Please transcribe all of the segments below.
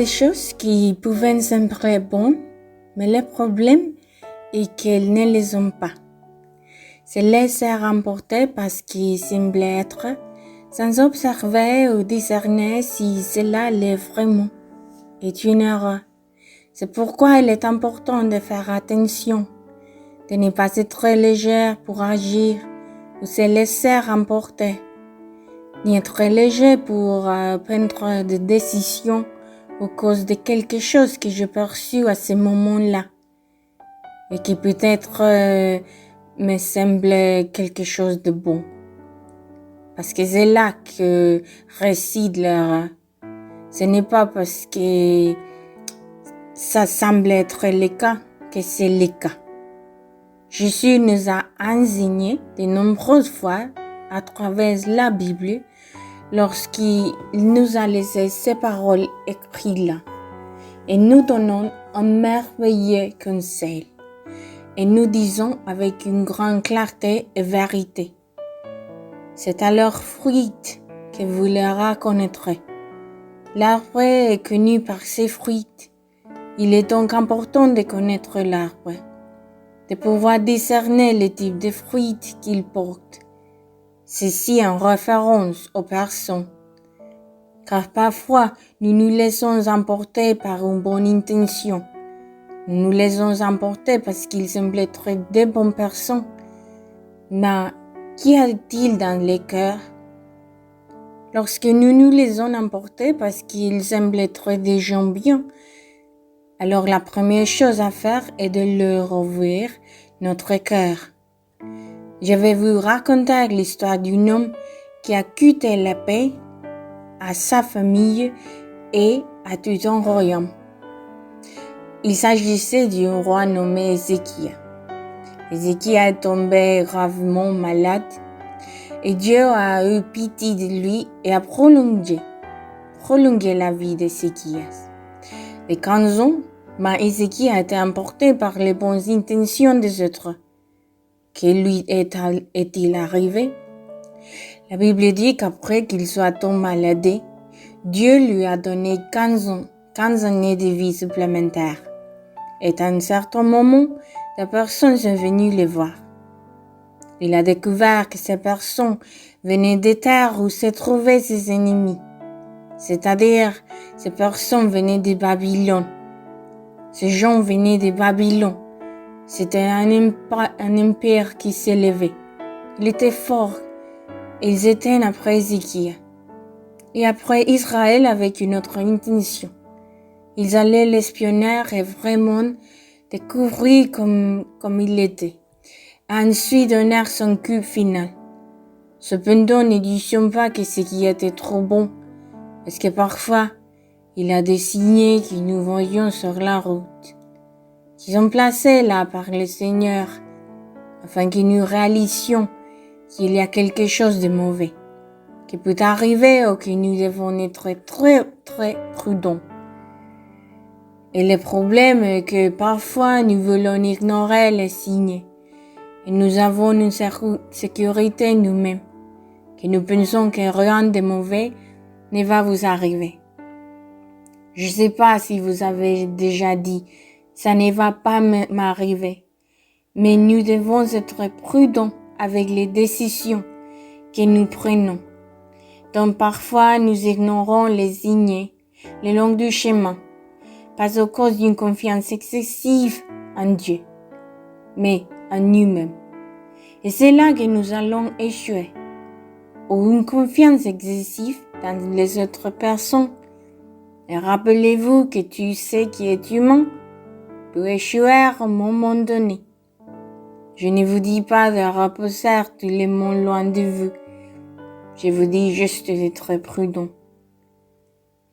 des choses qui pouvaient sembler bonnes, mais le problème est qu'elles ne les ont pas. Se laisser emporter parce qu'ils semblaient être, sans observer ou discerner si cela l'est vraiment, est une erreur. C'est pourquoi il est important de faire attention, de ne pas être léger pour agir ou se laisser emporter, ni être léger pour prendre des décisions à cause de quelque chose que j'ai perçu à ce moment-là et qui peut-être me semble quelque chose de bon. Parce que c'est là que réside l'erreur. Ce n'est pas parce que ça semble être le cas que c'est le cas. Jésus nous a enseigné de nombreuses fois à travers la Bible lorsqu'il nous a laissé ces paroles écrites là. Et nous donnons un merveilleux conseil. Et nous disons avec une grande clarté et vérité. C'est à leur fruit que vous les reconnaîtrez. L'arbre est connu par ses fruits. Il est donc important de connaître l'arbre, de pouvoir discerner le type de fruits qu'il porte. Ceci en référence aux personnes. Car parfois, nous nous laissons emporter par une bonne intention. Nous nous laissons emporter parce qu'ils semblent être de bonnes personnes. Mais qu'y a-t-il dans les cœurs? Lorsque nous nous laissons emporter parce qu'ils semblent être des gens bien, alors la première chose à faire est de leur ouvrir notre cœur. Je vais vous raconter l'histoire d'un homme qui a coûté la paix à sa famille et à tout un royaume. Il s'agissait d'un roi nommé Ézéchias. Ézéchias est tombé gravement malade et Dieu a eu pitié de lui et a prolongé la vie d'Ézéchias. De 15 ans, mais Ézéchias a été emporté par les bonnes intentions des autres. Que lui est-il arrivé? La Bible dit qu'après qu'il soit tombé malade, Dieu lui a donné 15 années de vie supplémentaires. Et à un certain moment, des personnes sont venues le voir. Il a découvert que ces personnes venaient des terres où se trouvaient ses ennemis. C'est-à-dire, ces personnes venaient de Babylone. Ces gens venaient de Babylone. C'était un empire qui s'élevait. Il était fort. Ils étaient après Ézéchias. Et après Israël avec une autre intention. Ils allaient l'espionner et vraiment découvrir comme il était. Ensuite donner son coup final. Cependant, ne disons pas que ce qui était trop bon, parce que parfois, il a des signes que nous voyons sur la route, qui sont placés là par le Seigneur, afin que nous réalisions qu'il y a quelque chose de mauvais, qui peut arriver ou que nous devons être très, très prudents. Et le problème est que parfois nous voulons ignorer les signes. Et nous avons une sécurité nous-mêmes, que nous pensons que rien de mauvais ne va vous arriver. Je ne sais pas si vous avez déjà dit, ça ne va pas m'arriver. Mais nous devons être prudents avec les décisions que nous prenons. Donc parfois nous ignorons les signes, le long du chemin, pas à cause d'une confiance excessive en Dieu, mais en nous-mêmes. Et c'est là que nous allons échouer. Ou une confiance excessive dans les autres personnes. Et rappelez-vous que tu sais qui est humain peut échouer à un moment donné. Je ne vous dis pas de reposer tout le monde loin de vous. Je vous dis juste d'être prudent.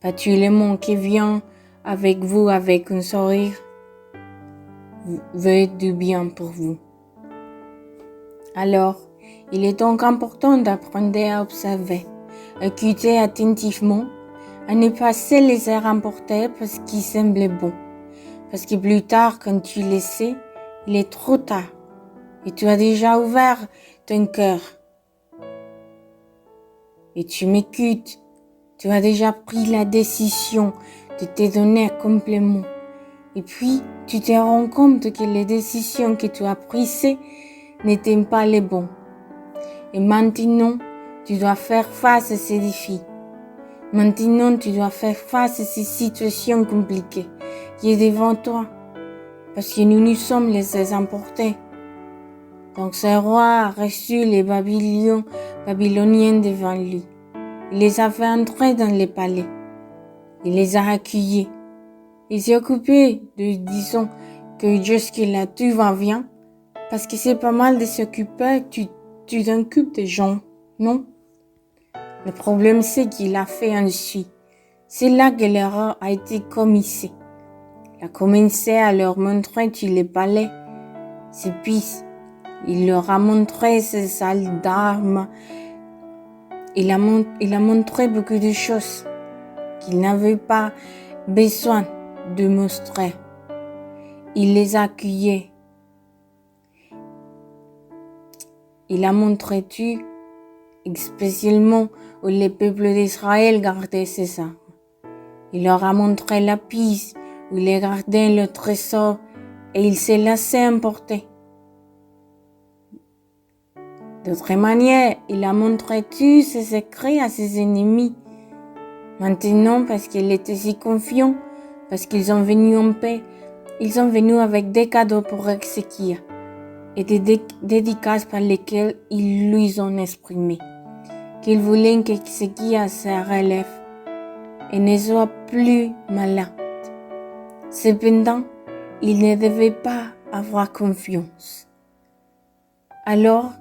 Pas tout le monde qui vient avec vous avec un sourire veut du bien pour vous. Alors, il est donc important d'apprendre à observer, à écouter attentivement, à ne pas se laisser emporter parce qu'il semble bon. Parce que plus tard, quand tu le sais, il est trop tard. Et tu as déjà ouvert ton cœur. Et tu m'écoutes. Tu as déjà pris la décision de te donner complètement. Et puis, tu te rends compte que les décisions que tu as prises n'étaient pas les bonnes. Et maintenant, tu dois faire face à ces défis. Maintenant, tu dois faire face à ces situations compliquées qui est devant toi. Parce que nous sommes les emportés. Donc ce roi a reçu les Babyloniens devant lui. Il les a fait entrer dans les palais. Il les a accueillis. Il s'est occupé de, disons, que jusque-là tout va bien. Parce que c'est pas mal de s'occuper, tu t'occupes des gens, non? Le problème, c'est qu'il a fait ensuite. C'est là que l'erreur a été commise. Il a commencé à leur montrer tous les palais, ses pistes. Il leur a montré ses salles d'armes. Il a montré beaucoup de choses qu'il n'avait pas besoin de montrer. Il les a accueillis. Il a montré tout, spécialement où les peuples d'Israël gardaient ses armes. Il leur a montré la piste où ils gardaient le trésor et il s'est laissé emporter. D'autre manière, il a montré tous ses secrets à ses ennemis. Maintenant, parce qu'il était si confiant, parce qu'ils sont venus en paix, ils sont venus avec des cadeaux pour Ézéchias et des dédicaces par lesquelles ils lui ont exprimé qu'ils voulaient qu'Ézéchias se relève et ne soit plus malade. Cependant, il ne devait pas avoir confiance. Alors,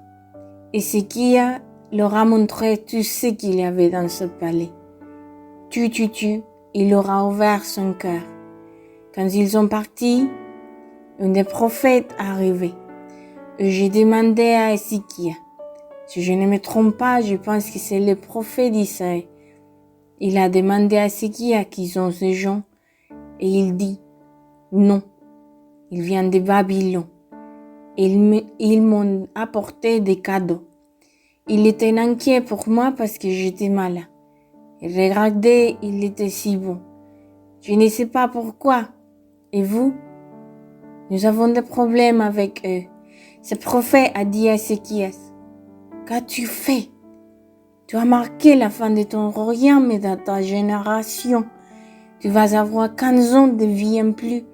Ézéchias leur a montré tout ce qu'il y avait dans ce palais. Il leur a ouvert son cœur. Quand ils sont partis, un des prophètes est arrivé. Et j'ai demandé à Ézéchias. Si je ne me trompe pas, je pense que c'est le prophète d'Isaïe. Il a demandé à Ézéchias qui sont ces gens. Et il dit, non, il vient de Babylone. Ils m'ont apporté des cadeaux. Il était inquiet pour moi parce que j'étais malade. Et regardez, il était si bon. Je ne sais pas pourquoi. Et vous? Nous avons des problèmes avec eux. Ce prophète a dit à Ézéchias, qu'as-tu fait? Tu as marqué la fin de ton royaume et de ta génération. Tu vas avoir 15 ans de vie en plus.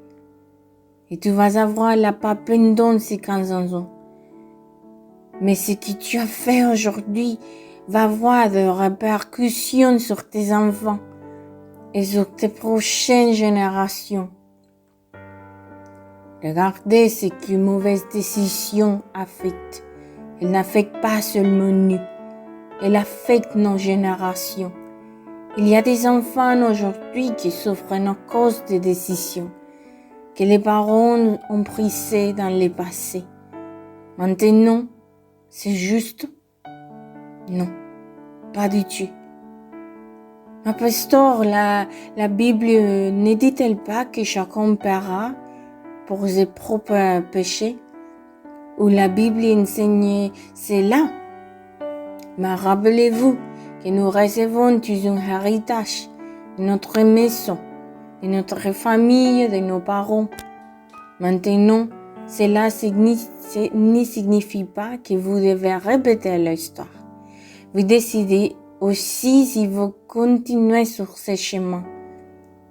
Et tu vas avoir la paix pendant ces 15 ans. Mais ce que tu as fait aujourd'hui va avoir des répercussions sur tes enfants et sur tes prochaines générations. Regardez ce qu'une mauvaise décision affecte. Elle n'affecte pas seulement nous, elle affecte nos générations. Il y a des enfants aujourd'hui qui souffrent à cause des décisions que les parents ont prises dans le passé. Maintenant, c'est juste? Non, pas du tout. Ma pasteur, la Bible ne dit-elle pas que chacun paiera pour ses propres péchés? Ou la Bible enseigne cela? Mais rappelez-vous que nous recevons tous un héritage de notre maison, de notre famille, de nos parents. Maintenant, cela ne signifie pas que vous devez répéter l'histoire. Vous décidez aussi si vous continuez sur ce chemin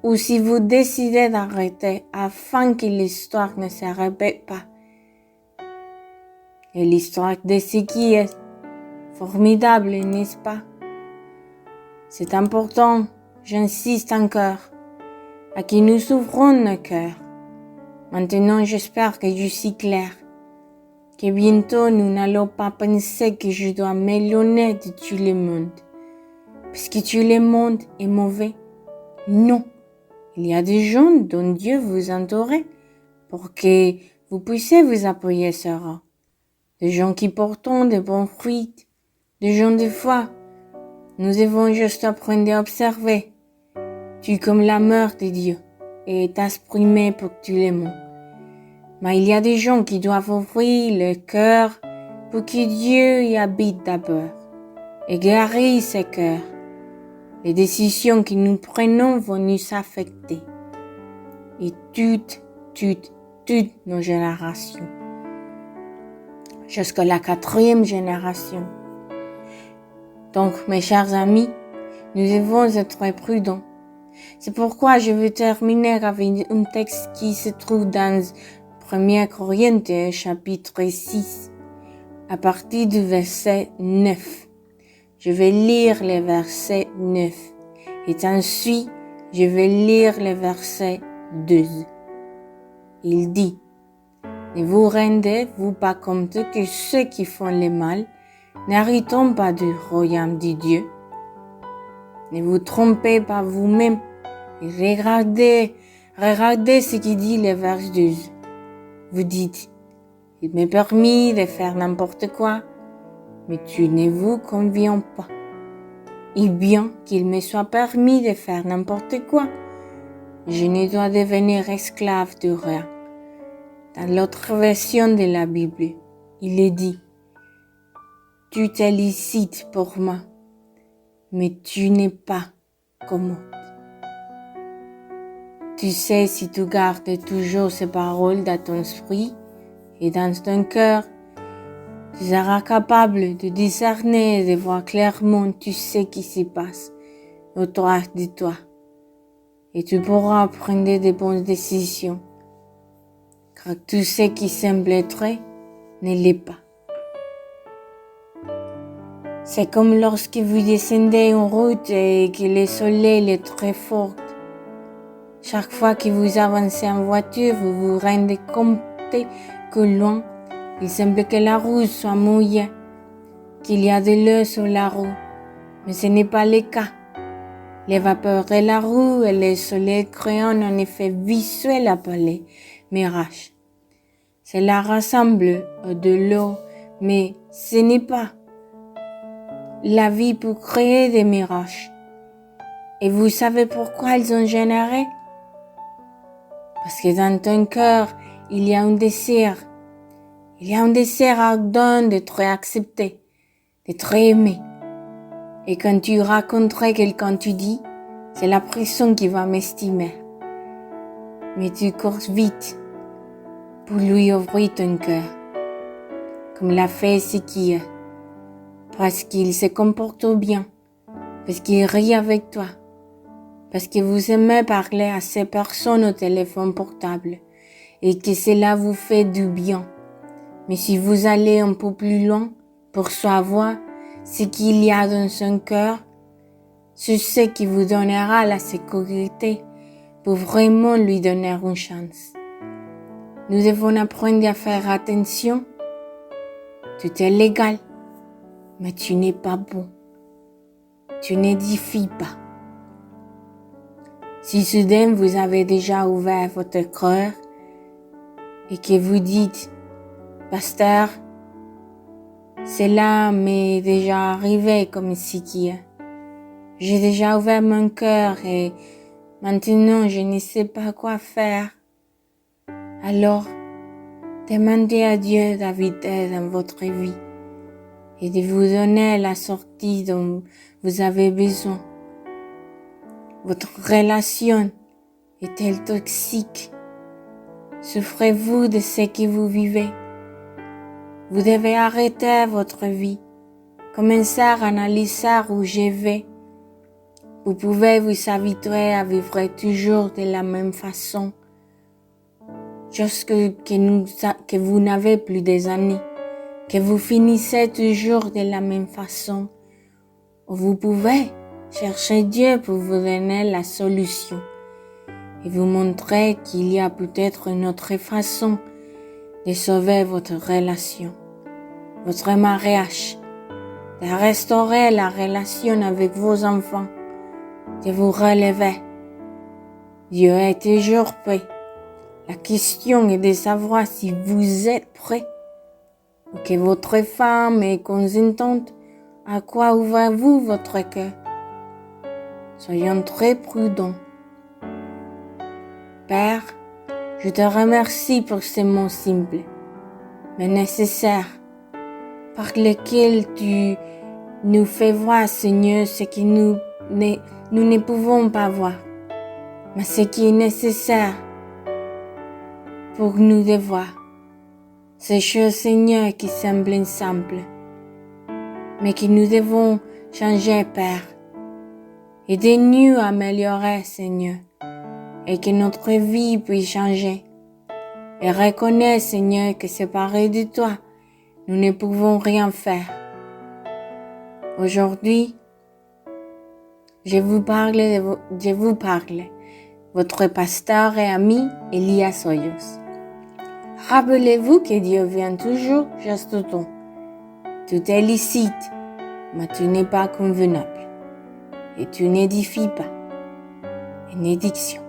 ou si vous décidez d'arrêter afin que l'histoire ne se répète pas. Et l'histoire d'Ézéchias est formidable, n'est-ce pas? C'est important, j'insiste encore, à que nous ouvrons nos cœurs. Maintenant, j'espère que je suis claire, que bientôt nous n'allons pas penser que je dois m'éloigner de tout le monde, parce que tout le monde est mauvais. Non, il y a des gens dont Dieu vous entoure pour que vous puissiez vous appuyer sur eux. Des gens qui portent de bons fruits, des gens de foi. Nous devons juste apprendre à observer, tout comme l'amour de Dieu est exprimé pour tout le monde. Mais il y a des gens qui doivent ouvrir le cœur pour que Dieu y habite d'abord et guérir ses cœurs. Les décisions que nous prenons vont nous affecter. Et toutes nos générations. Jusqu'à la 4e génération. Donc, mes chers amis, nous devons être prudents. C'est pourquoi je veux terminer avec un texte qui se trouve dans 1 Corinthiens chapitre 6, à partir du verset 9. Je vais lire le verset 9 et ensuite je vais lire le verset 12. Il dit: ne vous rendez-vous pas compte que ceux qui font le mal n'hériteront pas du royaume de Dieu? Ne vous trompez pas vous-même et regardez ce qui dit le verset 12. Vous dites: il m'est permis de faire n'importe quoi, mais tu ne vous conviens pas. Et bien qu'il me soit permis de faire n'importe quoi, je ne dois devenir esclave de rien. Dans l'autre version de la Bible, il est dit: tu t'es licite pour moi, mais tu n'es pas commode. Tu sais, si tu gardes toujours ces paroles dans ton esprit et dans ton cœur, tu seras capable de discerner et de voir clairement tout ce qui se passe autour de toi. Et tu pourras prendre de bonnes décisions. Car tout ce qui semble être ne l'est pas. C'est comme lorsque vous descendez en route et que le soleil est très fort. Chaque fois que vous avancez en voiture, vous vous rendez compte que loin, il semble que la roue soit mouillée, qu'il y a de l'eau sur la roue. Mais ce n'est pas le cas. Les vapeurs de la roue et le soleil créent un effet visuel appelé mirage. Cela ressemble à de l'eau, mais ce n'est pas la vie pour créer des mirages. Et vous savez pourquoi ils ont généré? Parce que dans ton cœur, il y a un désir. Il y a un désir ardent d'être accepté, d'être aimé. Et quand tu rencontres quelqu'un, tu dis: c'est la personne qui va m'estimer. Mais tu cours vite pour lui ouvrir ton cœur, comme l'a fait Ézéchiel, parce qu'il se comporte bien, parce qu'il rit avec toi, parce que vous aimez parler à ces personnes au téléphone portable et que cela vous fait du bien. Mais si vous allez un peu plus loin pour savoir ce qu'il y a dans son cœur, c'est ce qui vous donnera la sécurité pour vraiment lui donner une chance. Nous devons apprendre à faire attention. Tout est légal, mais tu n'es pas bon. Tu n'édifies pas. Si soudain vous avez déjà ouvert votre cœur et que vous dites: pasteur, cela m'est déjà arrivé comme Ézéchiel. J'ai déjà ouvert mon cœur et maintenant je ne sais pas quoi faire. Alors, demandez à Dieu d'habiter dans votre vie et de vous donner la sortie dont vous avez besoin. Votre relation est-elle toxique? Souffrez-vous de ce que vous vivez? Vous devez arrêter votre vie, commencer à analyser où je vais. Vous pouvez vous habituer à vivre toujours de la même façon, jusqu'à que vous n'avez plus des années, que vous finissez toujours de la même façon. Ou vous pouvez chercher Dieu pour vous donner la solution et vous montrer qu'il y a peut-être une autre façon de sauver votre relation, votre mariage, de restaurer la relation avec vos enfants, de vous relever. Dieu est toujours prêt. La question est de savoir si vous êtes prêt ou que votre femme est consentante. À quoi ouvrez-vous votre cœur? Soyons très prudents. Père, je te remercie pour ces mots simples, mais nécessaires, par lesquels tu nous fais voir, Seigneur, ce que nous nous ne pouvons pas voir. Mais ce qui est nécessaire pour nous de voir, ces choses, Seigneur, qui semblent simples, mais que nous devons changer, Père. Aidez-nous à améliorer, Seigneur, et que notre vie puisse changer. Et reconnais, Seigneur, que séparés de toi, nous ne pouvons rien faire. Aujourd'hui, je vous parle, votre pasteur et ami Elias Hoyos. Rappelez-vous que Dieu vient toujours juste au temps. Tout est licite, mais tu n'es pas convenable. Et tu n'édifies pas. Une édiction.